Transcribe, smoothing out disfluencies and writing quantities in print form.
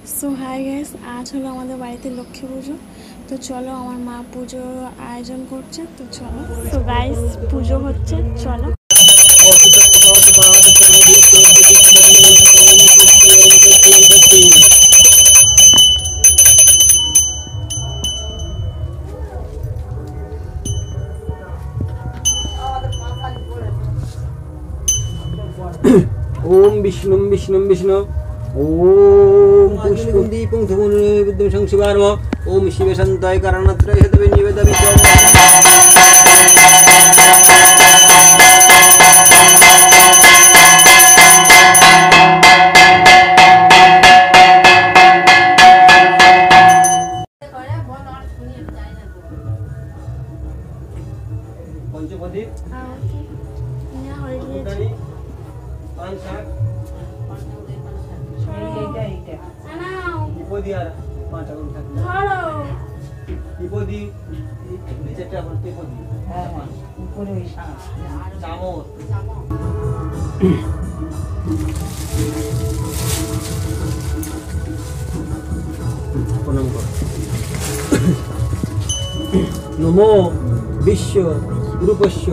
So hi guys, আজ হলো আমাদের বাড়িতে লক্ষ্মী পুজো। তো চলো, আমার মা পুজো আয়োজন করছে, তো চলো। তো গাইস, পুজো হচ্ছে, চলো। ओम विष्णु विष्णु विष्णु ओम पुष्पं दीपं धूमं विद्युं संशिवाय नमः। ओम शिवे शांताय कारणत्रय हेतवे निवेदयामि पंचपदी नमो विश्व रूपस्य